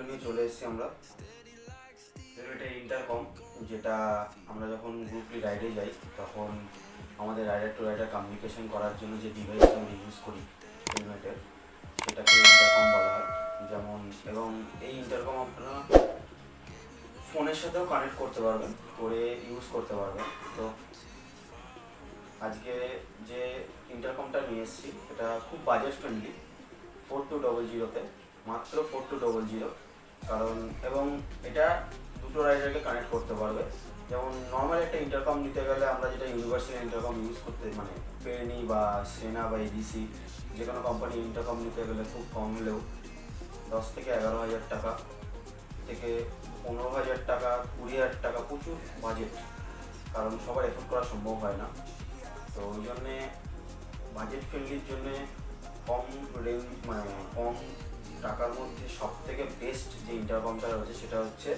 Video নিয়ে চলে এসেছি আমরা। এটা ইন্টারকম, যেটা আমরা যখন গ্রুপলি রাইডে যাই তখন আমাদের রাইডার টু রাইডার কমিউনিকেশন করার জন্য যে ডিভাইসটা আমরা ইউজ করি হেলমেটের, সেটাকে ইন্টারকম বলা হয়। যেমন এবং এই ইন্টারকম আপনারা ফোনের সাথেও কানেক্ট করতে পারবেন, করে ইউজ করতে পারবেন। তো আজকে যে ইন্টারকমটা নিয়ে এসেছি এটা খুব বাজেট ফ্রেন্ডলি, 4200-তে, মাত্র 4200। কারণ এবং এটা দুটো রাইডারকে কানেক্ট করতে পারবে। যেমন নর্মাল একটা ইন্টারকম নিতে গেলে আমরা যেটা ইউনিভার্সাল ইন্টারকম ইউজ করতে, মানে পেনি বা সেনা বা এডিসি যে কোনো কোম্পানি ইন্টারকম নিতে গেলে খুব কম হলেও 10 থেকে 11,000 টাকা থেকে 15,000 টাকা, 20,000 টাকা, প্রচুর বাজেট। কারণ সবার এফোর্ড করা সম্ভব হয় না। তো ওই জন্যে বাজেট ফ্রেন্ডলির জন্যে কম রেঞ্জ, মানে কম টাকার মধ্যে সব থেকে বেস্ট যে ইন্টারকমটা রয়েছে সেটা হচ্ছে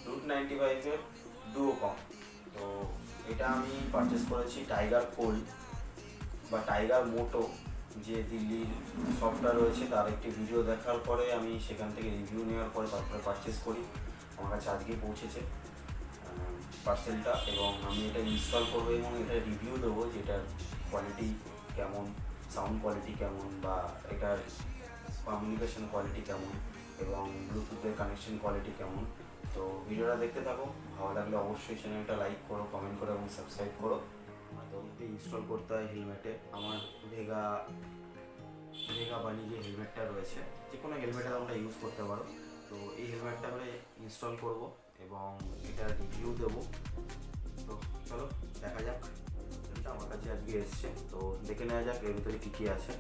রুট 95-এর ডুওকম। তো এটা আমি পারচেস করেছি টাইগার কোল্ড বা টাইগার মোটো, যে দিল্লির শপটা রয়েছে তার একটি ভিডিও দেখার পরে আমি সেখান থেকে রিভিউ নেওয়ার পরে তারপরে পারচেস করি। আমার কাছে আজকে পৌঁছেছে পার্সেলটা, এবং আমি এটা ইনস্টল করবো এবং এটা রিভিউ দেবো যে এটার কোয়ালিটি কেমন, সাউন্ড কোয়ালিটি কেমন, বা এটার কমিউনিকেশন কোয়ালিটি কেমন, এবং ব্লুটুথের কানেকশন কোয়ালিটি কেমন। তো ভিডিওটা দেখতে থাকো, ভালো লাগলে অবশ্যই চ্যানেলটা লাইক করো, কমেন্ট করো এবং সাবস্ক্রাইব করো। তো ইনস্টল করতে হয় হেলমেটে। আমার ভেগা বানি যে হেলমেটটা রয়েছে, যে কোনো হেলমেটে আমরা ইউজ করতে পারো। তো এই হেলমেটটা আমরা ইনস্টল করব এবং এটা রিভিউ দেবো। তো চলো দেখা যাক। এটা আমার কাছে আজকে এসছে, তো দেখে নেওয়া যাক এর ভিতরে কী কী আছে।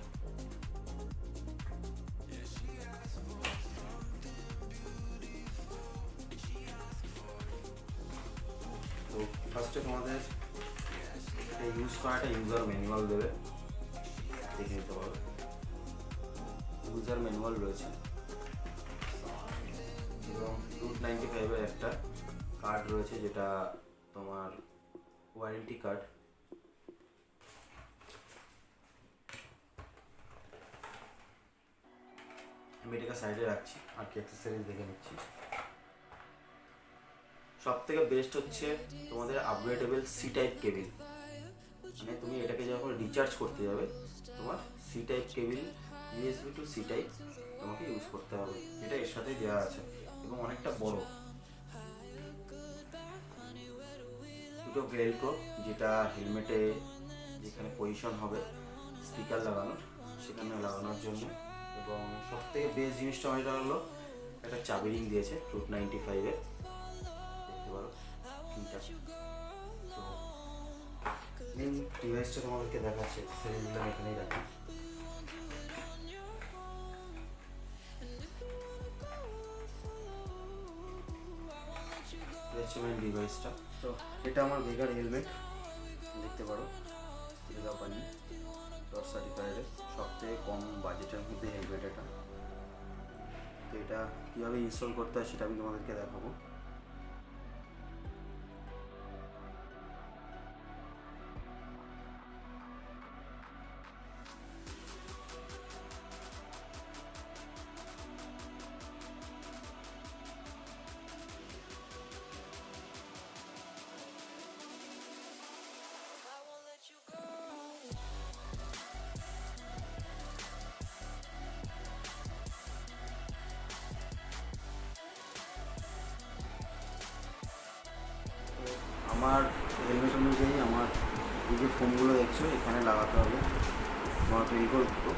তো ফার্স্টে তোমাদের এটা ইউজ করা একটা ইউজার ম্যানুয়াল দেবে, দেখে নিতে পারো। ইউজার ম্যানুয়াল রয়েছে এবং রুট 95-এর একটা কার্ড রয়েছে, যেটা তোমার ওয়ারেন্টি কার্ড। আমি এটাকে সাইডে রাখছি আর কি অ্যাক্সেসরিজ দেখে নিচ্ছি। সব থেকে বেস্ট হচ্ছে তোমাদের আপগ্রেডেবল সি টাইপ কেবিল। মানে তুমি এটাকে যখন রিচার্জ করতে যাবে, তোমার C type cable, USB to C type তোমাকে ইউজ করতে হবে। এটা এর সাথে দেওয়া আছে এবং অনেকটা বড়। দুটো ভেলক্রো, যেটা হেলমেটে যেখানে পজিশন হবে স্পিকার লাগানো, সেখানে লাগানোর জন্য। এবং সব থেকে বেস্ট জিনিসটা এটা হলো একটা চাবি রিং দিয়েছে রুট 95-এর, দেখতে পারো কিটা। তো মেন ডিভাইসটা তোমাদেরকে দেখাচ্ছে, সেগুলো এখানেই রাখি। মেন ডিভাইসটা, তো এটা আমার ভেগার হেলমেট, দেখতে পারো ভেগা বানি ডট সার্টিফাইডের সব থেকে কম বাজেটের মধ্যে হেলমেট এটা। তো এটা কীভাবে ইনস্টল করতে হয় সেটা আমি তোমাদেরকে দেখাবো। আমার হেলমেট অনুযায়ী আমার এই যে ফোনগুলো দেখছো এখানে লাগাতে হবে, আমার পেরিকল দুটো।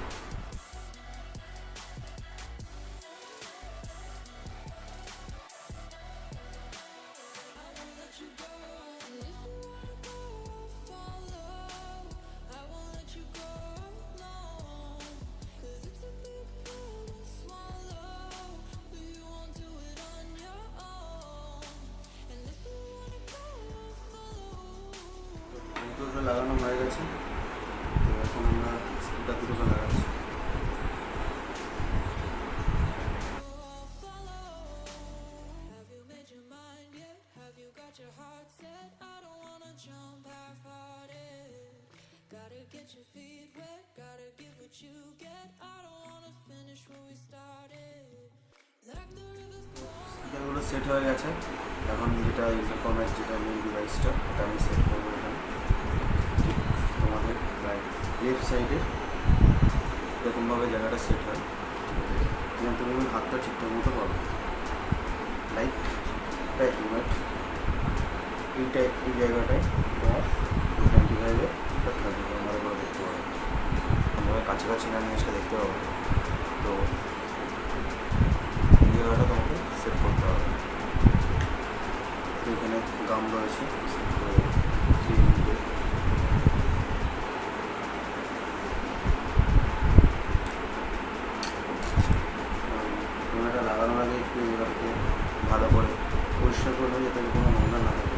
লাগানো হয়ে গেছে, তো এখন আমরা স্পিকার দুটো লাগাচ্ছি। স্পিকারগুলো সেট হয়ে গেছে। এখন যেটা ইন্টারকমের যেটা মেন ডিভাইসটা ওটা আমি সেট করবো এখানে, ঠিক তোমাদের রাইট লেফট সাইডে এরকমভাবে জায়গাটা সেট হয়, ঠিক আছে? তুমি হাতটা ঠিকঠাক মতো পাবে, লাইক মোমেন্ট এই জায়গাটায় তোমার 225-এ থাকবে, তোমরা এগুলো দেখতে পাবে, তোমার কাছাকাছি না নিয়ে এসে দেখতে পাবে। তো এই জায়গাটা তোমাকে সেট করতে হবে। তো এখানে গাম রয়েছে, ক্যামেরাটা লাগানোর আগে একটু এগুলোকে ভালো করে পরিষ্কার করবে যাতে কোনো নোংরা না থাকে।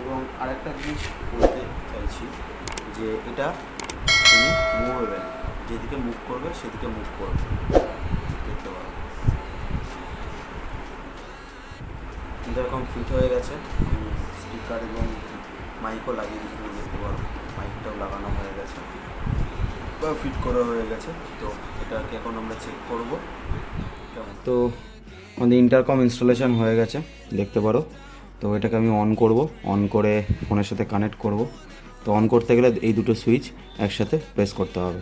এবং আরেকটা জিনিস বলতে চাইছি যে এটা তুমি মুভেবল, যেদিকে মুভ করবে সেদিকে মুভ করবে, দেখতে পারো। কিন্তু এরকম ফিট হয়ে গেছে, স্পিকার এবং মাইকও লাগিয়ে দিয়েছি, তুমি দেখতে পারো মাইকটাও লাগানো হয়ে গেছে বা ফিট করা হয়ে গেছে। তো এটাকে এখন আমরা চেক করবো কেমন। তো আমাদের ইন্টারকম ইনস্টলেশন হয়ে গেছে, দেখতে পারো। তো এটাকে আমি অন করব, অন করে ফোনের সাথে কানেক্ট করব। তো অন করতে গেলে এই দুটো সুইচ একসাথে প্রেস করতে হবে।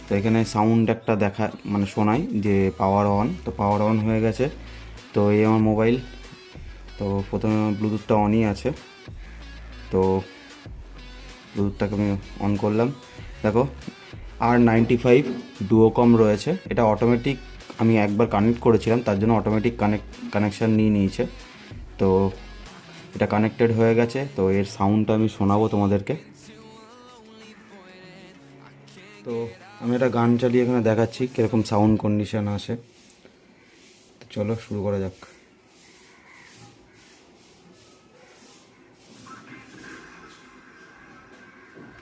তো এখানে সাউন্ড একটা দেখা মানে শোনায় যে পাওয়ার অন, তো পাওয়ার অন হয়ে গেছে। তো এই আমার মোবাইল, তো প্রথমে ব্লুটুথটা অনই আছে। তো ব্লুটুথটাকে আমি অন করলাম, দেখো R95 ডুওকম রয়েছে, এটা অটোমেটিক আমি একবার কানেক্ট করেছিলাম, তার জন্য অটোমেটিক কানেকশান নিয়ে নিয়েছে। তো এটা কানেক্টেড হয়ে গেছে। তো এর সাউন্ডটা আমি শোনাবো তোমাদেরকে। তো আমি একটা গান চালিয়ে এখানে দেখাচ্ছি কীরকম সাউন্ড কন্ডিশন আসে। তো চলো শুরু করা যাক।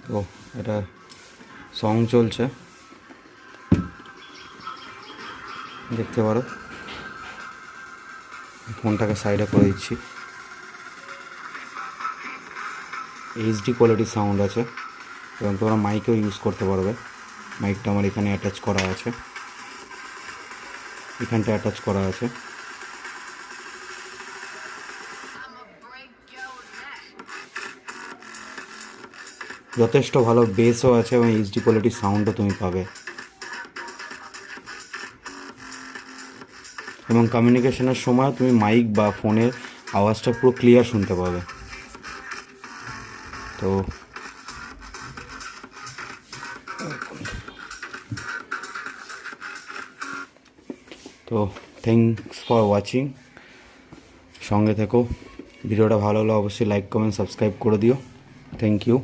তো এটা সং চলছে, দেখতে পারো। ফোনটাকে সাইডে করে দিচ্ছি। এইচডি কোয়ালিটির সাউন্ড আছে এবং তোমরা মাইকেও ইউজ করতে পারবে। মাইকটা আমার এখানে অ্যাটাচ করা আছে, এখানটা অ্যাটাচ করা আছে। যথেষ্ট ভালো বেসও আছে এবং এইচডি কোয়ালিটির সাউন্ডও তুমি পাবে, এবং কমিউনিকেশনের সময় তুমি মাইক বা ফোনের আওয়াজটা পুরো ক্লিয়ার শুনতে পাবে। তো থ্যাঙ্কস ফর ওয়াচিং, সঙ্গে থেকো। ভিডিওটা ভালো হলে অবশ্যই লাইক কমেন্ট সাবস্ক্রাইব করে দিও। Thank you.